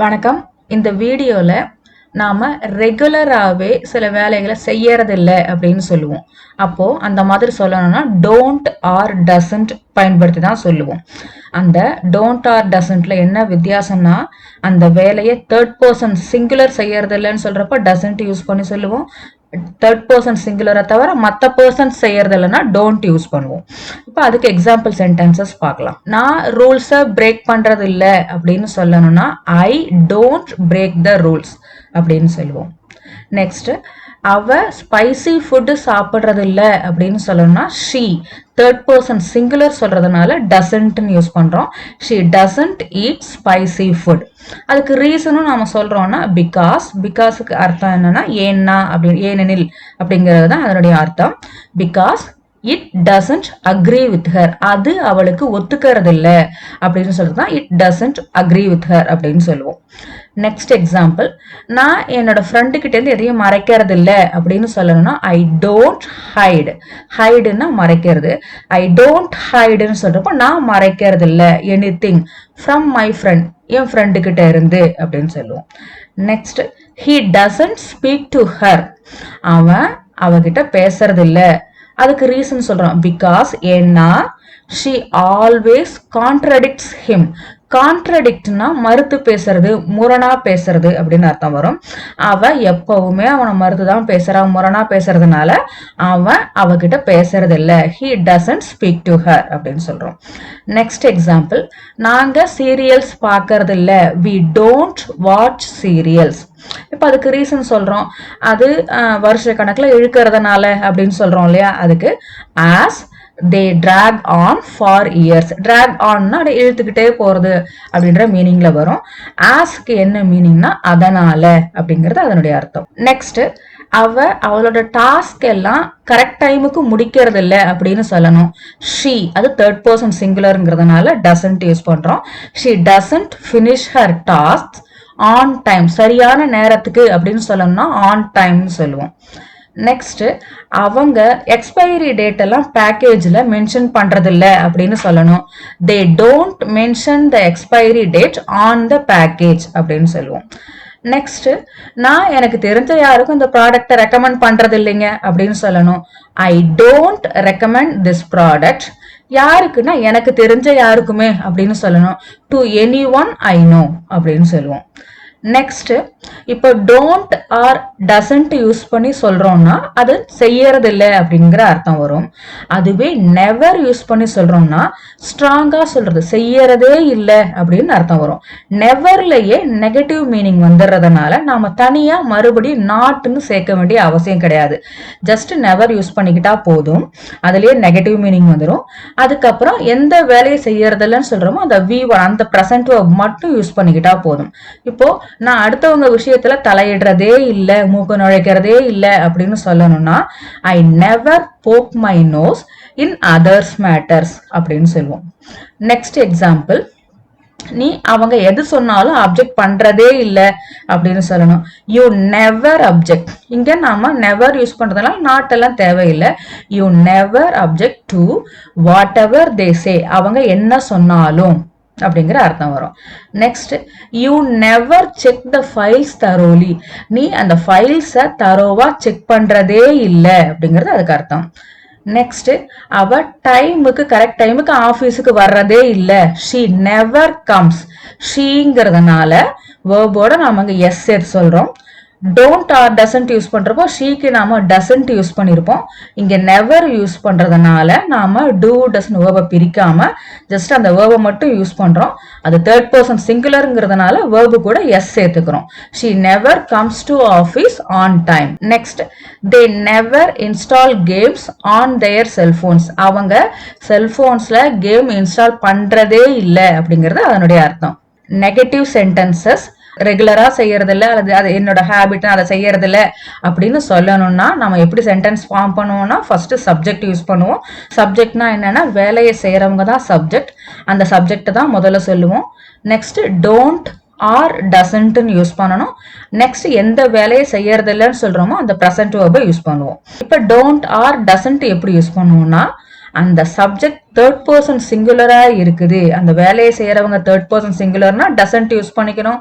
வணக்கம். இந்த வீடியோல நாம ரெகுலராகவே சில வேலைகளை செய்யறதில்ல அப்படின்னு சொல்லுவோம். அப்போ அந்த மாதிரி சொல்லணும்னா டோன்ட் ஆர் டசன்ட் பயன்படுத்தி தான் சொல்லுவோம். அந்த டோன்ட் ஆர் டசன்ட்ல என்ன வித்தியாசம்னா, அந்த வேலையை தேர்ட் பர்சன் சிங்குலர் செய்யறதில்லன்னு சொல்றப்ப டசன்ட் யூஸ் பண்ணி சொல்லுவோம். தேர்ட் பர்சன் சிங்குலரை தவிர மற்ற பர்சன் செய்யறது இல்லைன்னா டோன்ட் யூஸ் பண்ணுவோம். இப்போ அதுக்கு எக்ஸாம்பிள் சென்டென்சஸ் பார்க்கலாம். நான் ரூல்ஸை பிரேக் பண்றது இல்லை அப்படின்னு சொல்லணும்னா I don't break the rules அப்படின்னு சொல்லுவோம். நெக்ஸ்ட், அவ ஸ்பைசி ஃபுட்டு சாப்பிட்றது இல்லை அப்படின்னு சொல்லணும்னா ஷீ தேர்ட் பர்சன் சிங்குலர் சொல்றதுனால டசன்ட்னு யூஸ் பண்றோம். She doesn't eat spicy food. அதுக்கு ரீசனும் நாம சொல்றோம்னா பிகாஸ்க்கு அர்த்தம் என்னன்னா ஏன்னா அப்படி ஏனெனில் அப்படிங்கிறது தான் அதனுடைய அர்த்தம். Because it doesn't agree with her, அது அவளுக்கு ஒத்துக்கிறது இல்லை அப்படின்னு சொல்றது தான் it doesn't agree with her அப்படின்னு சொல்லுவோம். நெக்ஸ்ட் எக்ஸாம்பிள், நான் என்னோட ஃப்ரெண்டு கிட்ட இருந்து எதையும் மறைக்கிறது இல்லை அப்படின்னு சொல்லணும்னா ஐ டோன்ட் ஹைடு. ஹைடுன்னா மறைக்கிறது. ஐ டோன்ட் ஹைடுன்னு சொல்றப்போ நான் மறைக்கிறது இல்லை anything from my friend, N friend கிட்ட இருந்து அப்படின்னு சொல்லுவோம். Next, he doesn't speak to her, அவன் அவகிட்ட பேசுறது இல்லை. அதுக்கு ரீசன் சொல்றோம் பிகாஸ் ஏன்னா she always contradicts him. கான்ட்ரடிக்ட்னா மறுத்து பேசுறது, முரணா பேசுறது அப்படின்னு அர்த்தம் வரும். அவ எப்பவுமே அவனை மறுத்து தான் பேசுறான், முரணா பேசுறதுனால அவன் அவகிட்ட பேசுறது இல்ல. he doesn't speak to her அப்படின்னு சொல்றோம். நெக்ஸ்ட் எக்ஸாம்பிள், நாங்க சீரியல்ஸ் பார்க்கறது இல்ல. we don't watch serials. இப்ப அதுக்கு ரீசன் சொல்றோம், அது வருஷ கணக்குல இழுக்கிறதுனால அப்படின்னு சொல்றோம் இல்லையா. அதுக்கு as they drag on for years. drag onனா இழுத்துக்கிட்டே போறது அப்படின்ற மீனிங்ல வரும். ஆஸ்க்கு என்ன மீனிங்னா அதனால அப்படிங்கிறது அதனுடைய அர்த்தம். நெக்ஸ்ட், அவளோட டாஸ்க் எல்லாம் கரெக்ட் டைமுக்கு முடிக்கிறது இல்லை அப்படின்னு சொல்லணும். ஷீ அது தேர்ட் பர்சன் சிங்குலர்ங்கிறதுனால டசன்ட் யூஸ் பண்றோம். She doesn't finish her task on time, சரியான நேரத்துக்கு அப்படின்னு சொல்லணும்னா ஆன் டைம் சொல்லுவோம். நெக்ஸ்ட், அவங்க எக்ஸ்பைரி டேட் எல்லாம் பேக்கேஜ்ல மென்ஷன் பண்றது இல்ல அப்படின்னு சொல்லணும். They don't mention the expiry date on the package அப்படின்னு சொல்லுவோம். நெக்ஸ்ட், நான் எனக்கு தெரிஞ்ச யாருக்கும் இந்த ப்ராடக்ட்டை ரெக்கமெண்ட் பண்றது இல்லைங்க அப்படின்னு சொல்லணும். I don't recommend this product. யாருக்குன்னா எனக்கு தெரிஞ்ச யாருக்குமே அப்படின்னு சொல்லணும். To any one I know அப்படின்னு சொல்லுவோம். நெக்ஸ்ட், இப்போ டோன்ட் ஆர் டசன்ட் யூஸ் பண்ணி சொல்றோம்னா அது செய்யறது இல்லை அப்படிங்கிற அர்த்தம் வரும். அதுவே நெவர் யூஸ் பண்ணி சொல்றோம்னா ஸ்ட்ராங்கா சொல்றது, செய்யறதே இல்லை அப்படின்னு அர்த்தம் வரும். நெவர்லயே நெகட்டிவ் மீனிங் வந்துடுறதுனால நாம தனியா மறுபடியும் நாட்னு சேர்க்க வேண்டிய அவசியம் கிடையாது. ஜஸ்ட் நெவர் யூஸ் பண்ணிக்கிட்டா போதும், அதுலயே நெகட்டிவ் மீனிங் வந்துடும். அதுக்கப்புறம் எந்த வேலையை செய்யறது இல்லைன்னு சொல்றோமோ அந்த அந்த பிரசன்ட் வேர்ப் மட்டும் யூஸ் பண்ணிக்கிட்டா போதும். இப்போ நான் அடுத்தவங்க விஷயத்துல தலையிடுறதே இல்ல, மூக்கு நுழைக்கிறதே இல்ல அப்படின்னு சொல்லணும்னா I never poke my nose in others matters அப்படின்னு சொல்லுவோம். நெக்ஸ்ட் எக்ஸாம்பிள், நீ அவங்க எது சொன்னாலும் அப்ஜெக்ட் பண்றதே இல்ல அப்படின்னு சொல்லணும். You never object. இங்க நாம நெவர் யூஸ் பண்றதுனால நாட் எல்லாம் தேவையில்லை. You never object to whatever they say சே, அவங்க என்ன சொன்னாலும் அப்படிங்கிற அர்த்தம் வரும். Next, you never check the files thoroughly. நீ அந்த ஃபைல்ஸை தரோவா செக் பண்றதே இல்லை அப்படிங்கிறது அதுக்கு அர்த்தம். நெக்ஸ்ட், அவ டைமுக்கு கரெக்ட் டைமுக்கு ஆபீஸுக்கு வர்றதே இல்லை. She never comes. ஷீங்கிறதுனால வேர்போட நாம அங்க எஸ் சேர்த்து சொல்றோம். டோன்ட் ஆர் டசன்ட் யூஸ் பண்றப்போ ஷீக்கு நாம டசன்ட் யூஸ் பண்ணிருப்போம். இங்க நெவர் யூஸ் பண்றதுனால நாம டூ டசன்ட் வேர்பை பிரிக்காம ஜஸ்ட் அந்த வேர்பை மட்டும் யூஸ் பண்றோம். அது தேர்ட் பர்சன் சிங்குலர்ங்கிறதுனால வேர்பு கூட எஸ் சேர்த்துக்கிறோம். She never comes to office on time. Next, they never install games on their cell phones. அவங்க செல்போன்ஸ்ல கேம் இன்ஸ்டால் பண்றதே இல்லை அப்படிங்கிறது அதனுடைய அர்த்தம். நெகட்டிவ் சென்டென்சஸ் ரெகுலரா செய்யறது இல்ல, அல்லது அது என்னோட ஹேபிட் அதை செய்யறது இல்ல அப்படின்னு சொல்லணும்னா நம்ம எப்படி சென்டென்ஸ் ஃபார்ம் பண்ணுவோம்னா ஃபர்ஸ்ட் சப்ஜெக்ட் யூஸ் பண்ணுவோம். சப்ஜெக்ட்னா என்னன்னா வேலையை செய்யறவங்க தான் சப்ஜெக்ட். அந்த சப்ஜெக்ட் தான் முதல்ல சொல்லுவோம். நெக்ஸ்ட், டோன்ட் ஆர் டசன்ட்னு யூஸ் பண்ணணும். நெக்ஸ்ட், எந்த வேலையை செய்யறது இல்லைன்னு சொல்றோமோ அந்த ப்ரெசன்ட் வேர்பை யூஸ் பண்ணுவோம். இப்ப டோன்ட் ஆர் டசன்ட் எப்படி யூஸ் பண்ணுவோம்னா அந்த சப்ஜெக்ட் தேர்ட் பர்சன் சிங்குலரா இருக்குது, அந்த வேலையை செய்யறவங்க தேர்ட் பர்சன் சிங்குலர்னா டசன்ட் யூஸ் பண்ணிக்கணும்.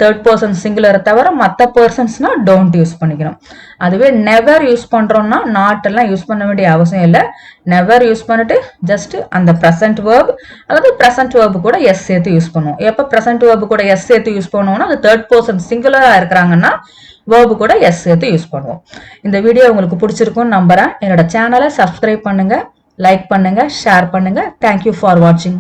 தேர்ட் பர்சன் சிங்குலரை தவிர மற்ற பர்சன்ஸ்னா டோன்ட் யூஸ் பண்ணிக்கணும். அதுவே நெவர் யூஸ் பண்றோம்னா நாட் எல்லாம் யூஸ் பண்ண வேண்டிய அவசியம் இல்லை. நெவர் யூஸ் பண்ணிட்டு ஜஸ்ட் அந்த ப்ரெசன்ட் வேர்ப் அல்லது ப்ரெசன்ட் வேர்பு கூட எஸ் சேர்த்து யூஸ் பண்ணுவோம். எப்போ ப்ரெசன்ட் வேர்பு கூட எஸ் சேர்த்து யூஸ் பண்ணுவோம்னா அது தேர்ட் பர்சன் சிங்குலரா இருக்கிறாங்கன்னா வேர்பு கூட எஸ் சேர்த்து யூஸ் பண்ணுவோம். இந்த வீடியோ உங்களுக்கு பிடிச்சிருக்கும்னு நம்புறேன். என்னோட சேனலை சப்ஸ்கிரைப் பண்ணுங்க, லைக் பண்ணுங்க, ஷேர் பண்ணுங்க. தேங்க்யூ ஃபார் வாட்சிங்.